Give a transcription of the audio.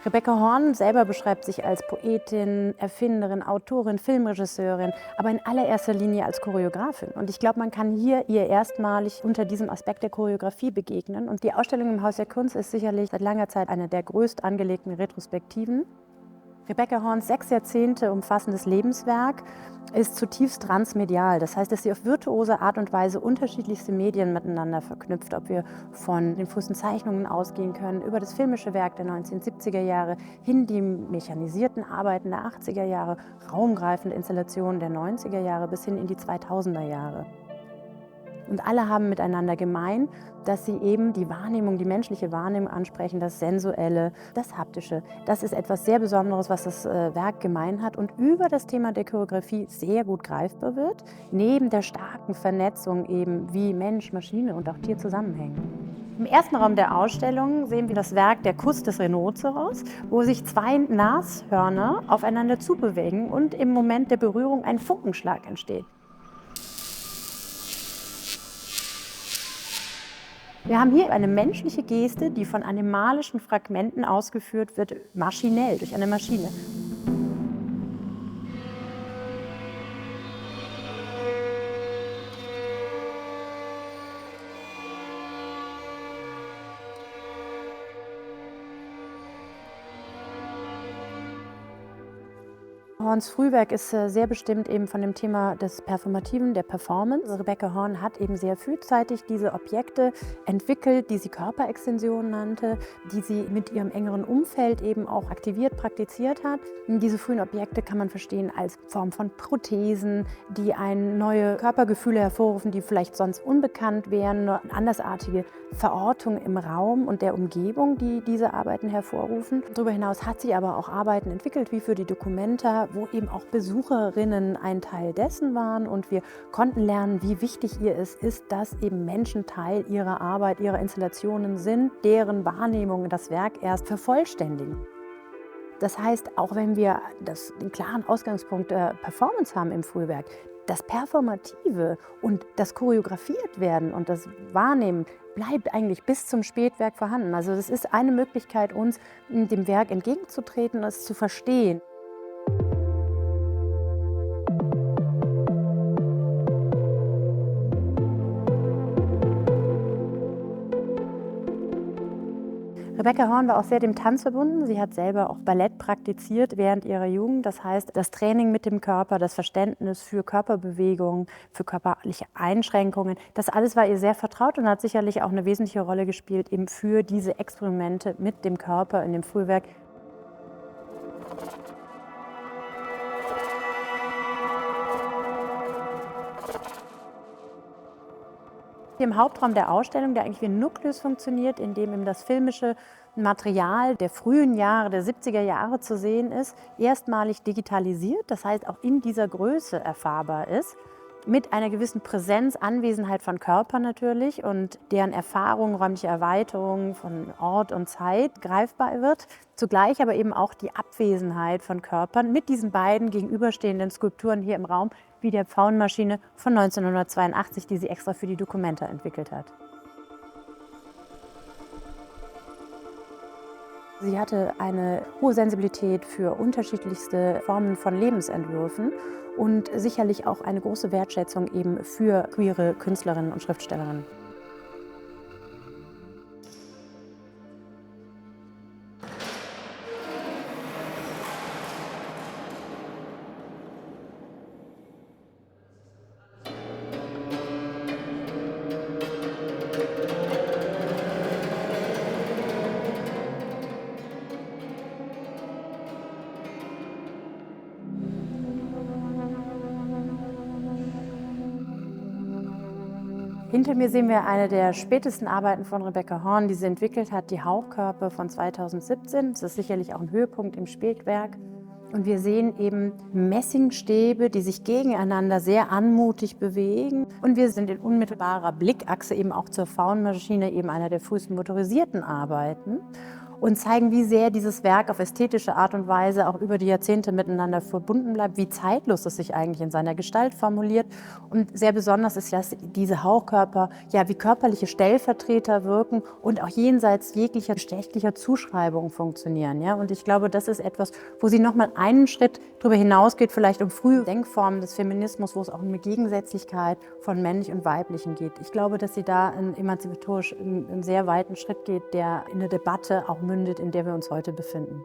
Rebecca Horn selber beschreibt sich als Poetin, Erfinderin, Autorin, Filmregisseurin, aber in allererster Linie als Choreografin. Und ich glaube, man kann hier ihr erstmalig unter diesem Aspekt der Choreografie begegnen. Und die Ausstellung im Haus der Kunst ist sicherlich seit langer Zeit eine der größt angelegten Retrospektiven. Rebecca Horns 6 Jahrzehnte umfassendes Lebenswerk ist zutiefst transmedial. Das heißt, dass sie auf virtuose Art und Weise unterschiedlichste Medien miteinander verknüpft. Ob wir von den frühesten Zeichnungen ausgehen können, über das filmische Werk der 1970er Jahre, hin die mechanisierten Arbeiten der 80er Jahre, raumgreifende Installationen der 90er Jahre bis hin in die 2000er Jahre. Und alle haben miteinander gemein, dass sie eben die Wahrnehmung, die menschliche Wahrnehmung ansprechen, das Sensuelle, das Haptische. Das ist etwas sehr Besonderes, was das Werk gemein hat und über das Thema der Choreografie sehr gut greifbar wird, neben der starken Vernetzung eben, wie Mensch, Maschine und auch Tier zusammenhängen. Im ersten Raum der Ausstellung sehen wir das Werk Der Kuss des Rhinoceros, wo sich zwei Nashörner aufeinander zubewegen und im Moment der Berührung ein Funkenschlag entsteht. Wir haben hier eine menschliche Geste, die von animalischen Fragmenten ausgeführt wird, maschinell, durch eine Maschine. Horns Frühwerk ist sehr bestimmt eben von dem Thema des Performativen, der Performance. Rebecca Horn hat eben sehr frühzeitig diese Objekte entwickelt, die sie Körperextension nannte, die sie mit ihrem engeren Umfeld eben auch aktiviert, praktiziert hat. Und diese frühen Objekte kann man verstehen als Form von Prothesen, die neue Körpergefühle hervorrufen, die vielleicht sonst unbekannt wären, eine andersartige Verortung im Raum und der Umgebung, die diese Arbeiten hervorrufen. Darüber hinaus hat sie aber auch Arbeiten entwickelt, wie für die Documenta, wo eben auch Besucherinnen ein Teil dessen waren und wir konnten lernen, wie wichtig ihr es ist, dass eben Menschen Teil ihrer Arbeit, ihrer Installationen sind, deren Wahrnehmung das Werk erst vervollständigen. Das heißt, auch wenn wir den klaren Ausgangspunkt der Performance haben im Frühwerk, das Performative und das choreografiert werden und das Wahrnehmen bleibt eigentlich bis zum Spätwerk vorhanden. Also das ist eine Möglichkeit, uns dem Werk entgegenzutreten, es zu verstehen. Rebecca Horn war auch sehr dem Tanz verbunden. Sie hat selber auch Ballett praktiziert während ihrer Jugend. Das heißt, das Training mit dem Körper, das Verständnis für Körperbewegungen, für körperliche Einschränkungen, das alles war ihr sehr vertraut und hat sicherlich auch eine wesentliche Rolle gespielt eben für diese Experimente mit dem Körper in dem Frühwerk. Im Hauptraum der Ausstellung, der eigentlich wie ein Nukleus funktioniert, in dem eben das filmische Material der frühen Jahre, der 70er Jahre zu sehen ist, erstmalig digitalisiert, das heißt auch in dieser Größe erfahrbar ist, mit einer gewissen Präsenz, Anwesenheit von Körpern natürlich und deren Erfahrung, räumliche Erweiterung von Ort und Zeit greifbar wird. Zugleich aber eben auch die Abwesenheit von Körpern mit diesen beiden gegenüberstehenden Skulpturen hier im Raum, wie der Pfauenmaschine von 1982, die sie extra für die Documenta entwickelt hat. Sie hatte eine hohe Sensibilität für unterschiedlichste Formen von Lebensentwürfen und sicherlich auch eine große Wertschätzung eben für queere Künstlerinnen und Schriftstellerinnen. Hinter mir sehen wir eine der spätesten Arbeiten von Rebecca Horn, die sie entwickelt hat, die Hauchkörper von 2017. Das ist sicherlich auch ein Höhepunkt im Spätwerk. Und wir sehen eben Messingstäbe, die sich gegeneinander sehr anmutig bewegen. Und wir sind in unmittelbarer Blickachse eben auch zur Pfauenmaschine, eben einer der frühesten motorisierten Arbeiten. und zeigen, wie sehr dieses Werk auf ästhetische Art und Weise auch über die Jahrzehnte miteinander verbunden bleibt, wie zeitlos es sich eigentlich in seiner Gestalt formuliert. Und sehr besonders ist, dass diese Hauchkörper ja wie körperliche Stellvertreter wirken und auch jenseits jeglicher geschlechtlicher Zuschreibung funktionieren. Ja? Und ich glaube, das ist etwas, wo sie nochmal einen Schritt darüber hinausgeht, vielleicht um frühe Denkformen des Feminismus, wo es auch um eine Gegensätzlichkeit von männlich und weiblichen geht. Ich glaube, dass sie da emanzipatorisch einen sehr weiten Schritt geht, der in eine Debatte auch mündet, in der wir uns heute befinden.